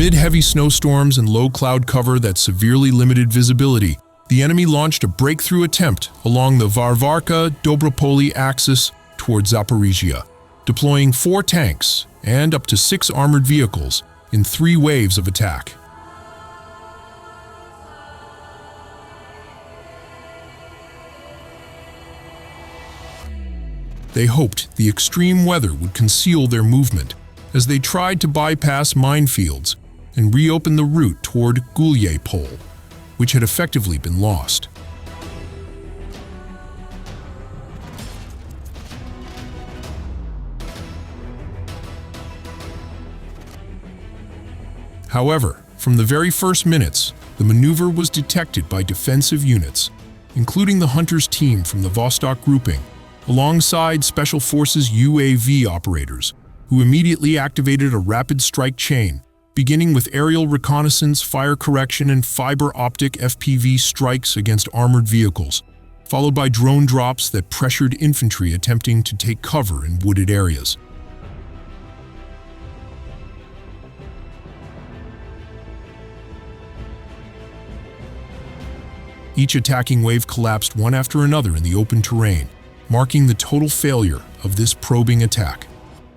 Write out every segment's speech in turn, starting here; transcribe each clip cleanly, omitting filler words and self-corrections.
Amid heavy snowstorms and low cloud cover that severely limited visibility, the enemy launched a breakthrough attempt along the Varvarka-Dobropoli axis toward Zaporizhia, deploying 4 tanks and up to 6 armored vehicles in 3 waves of attack. They hoped the extreme weather would conceal their movement as they tried to bypass minefields and reopen the route toward Gulyapol, which had effectively been lost. However, from the very first minutes, the maneuver was detected by defensive units, including the Hunters team from the Vostok grouping, alongside Special Forces UAV operators, who immediately activated a rapid strike chain, beginning with aerial reconnaissance, fire correction, and fiber-optic FPV strikes against armored vehicles, followed by drone drops that pressured infantry attempting to take cover in wooded areas. Each attacking wave collapsed one after another in the open terrain, marking the total failure of this probing attack.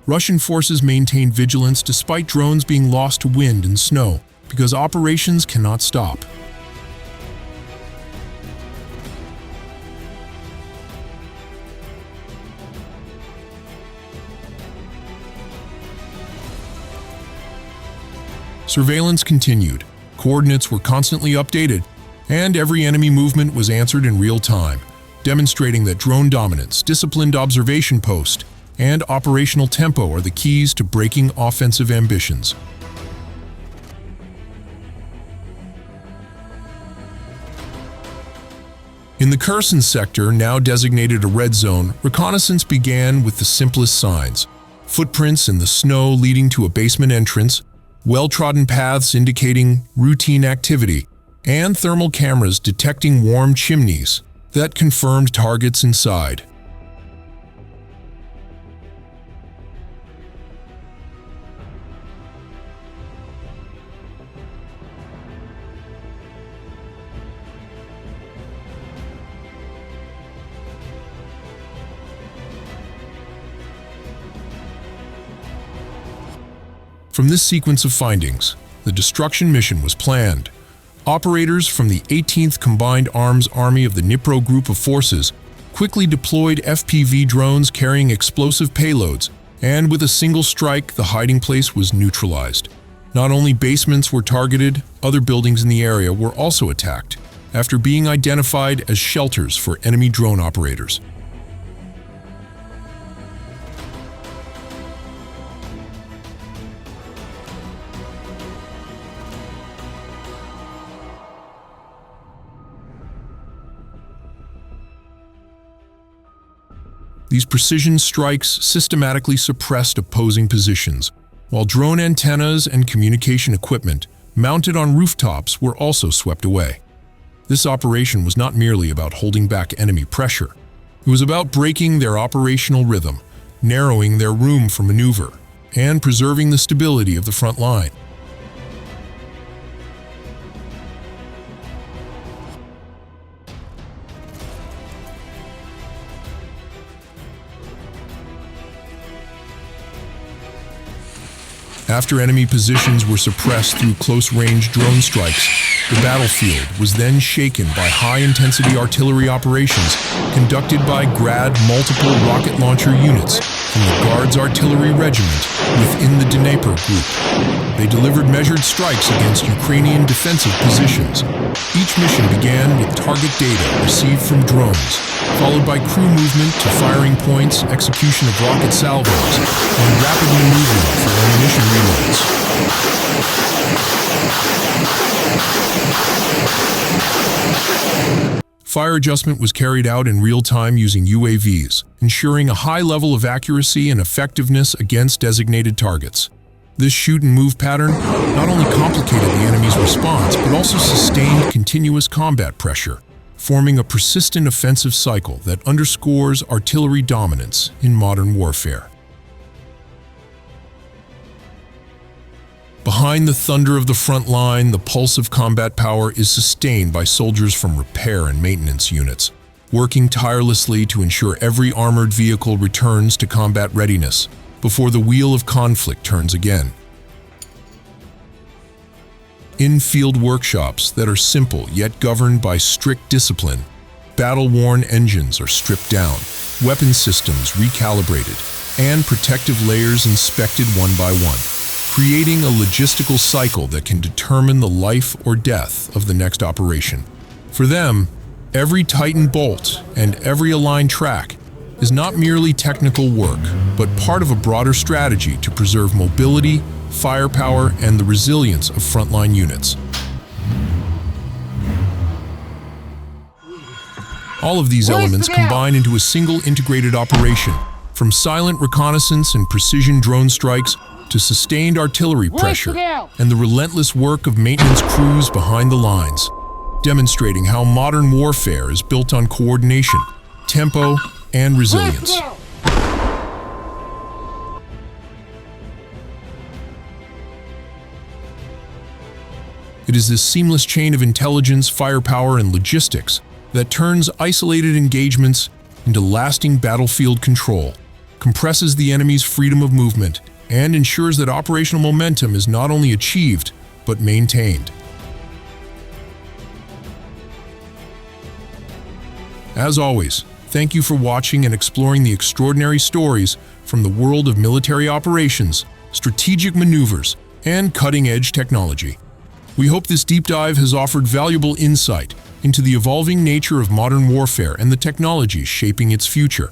Russian forces maintained vigilance despite drones being lost to wind and snow, because operations cannot stop. Surveillance continued, coordinates were constantly updated, and every enemy movement was answered in real time, demonstrating that drone dominance, disciplined observation post, and operational tempo are the keys to breaking offensive ambitions. In the Kherson sector, now designated a red zone, reconnaissance began with the simplest signs: footprints in the snow leading to a basement entrance, well-trodden paths indicating routine activity, and thermal cameras detecting warm chimneys that confirmed targets inside. From this sequence of findings, the destruction mission was planned. Operators from the 18th Combined Arms Army of the Dnipro Group of Forces quickly deployed FPV drones carrying explosive payloads, and with a single strike, the hiding place was neutralized. Not only basements were targeted, other buildings in the area were also attacked, after being identified as shelters for enemy drone operators. These precision strikes systematically suppressed opposing positions, while drone antennas and communication equipment mounted on rooftops were also swept away. This operation was not merely about holding back enemy pressure. It was about breaking their operational rhythm, narrowing their room for maneuver, and preserving the stability of the front line. After enemy positions were suppressed through close-range drone strikes, the battlefield was then shaken by high-intensity artillery operations conducted by Grad multiple rocket launcher units from the Guards Artillery Regiment within the Dnipro Group. They delivered measured strikes against Ukrainian defensive positions. Each mission began with target data received from drones, followed by crew movement to firing points, execution of rocket salvos, and rapid maneuvering for ammunition reloads. Fire adjustment was carried out in real time using UAVs, ensuring a high level of accuracy and effectiveness against designated targets. This shoot-and-move pattern not only complicated the enemy's response, but also sustained continuous combat pressure, forming a persistent offensive cycle that underscores artillery dominance in modern warfare. Behind the thunder of the front line, the pulse of combat power is sustained by soldiers from repair and maintenance units, working tirelessly to ensure every armored vehicle returns to combat readiness before the wheel of conflict turns again. In-field workshops that are simple yet governed by strict discipline, battle-worn engines are stripped down, weapon systems recalibrated, and protective layers inspected one by one, creating a logistical cycle that can determine the life or death of the next operation. For them, every tightened bolt and every aligned track is not merely technical work, but part of a broader strategy to preserve mobility, firepower, and the resilience of frontline units. All of these elements combine into a single integrated operation, from silent reconnaissance and precision drone strikes to sustained artillery pressure and the relentless work of maintenance crews behind the lines, demonstrating how modern warfare is built on coordination, tempo, and resilience. It is this seamless chain of intelligence, firepower, and logistics that turns isolated engagements into lasting battlefield control, compresses the enemy's freedom of movement, and ensures that operational momentum is not only achieved, but maintained. As always, thank you for watching and exploring the extraordinary stories from the world of military operations, strategic maneuvers, and cutting-edge technology. We hope this deep dive has offered valuable insight into the evolving nature of modern warfare and the technologies shaping its future.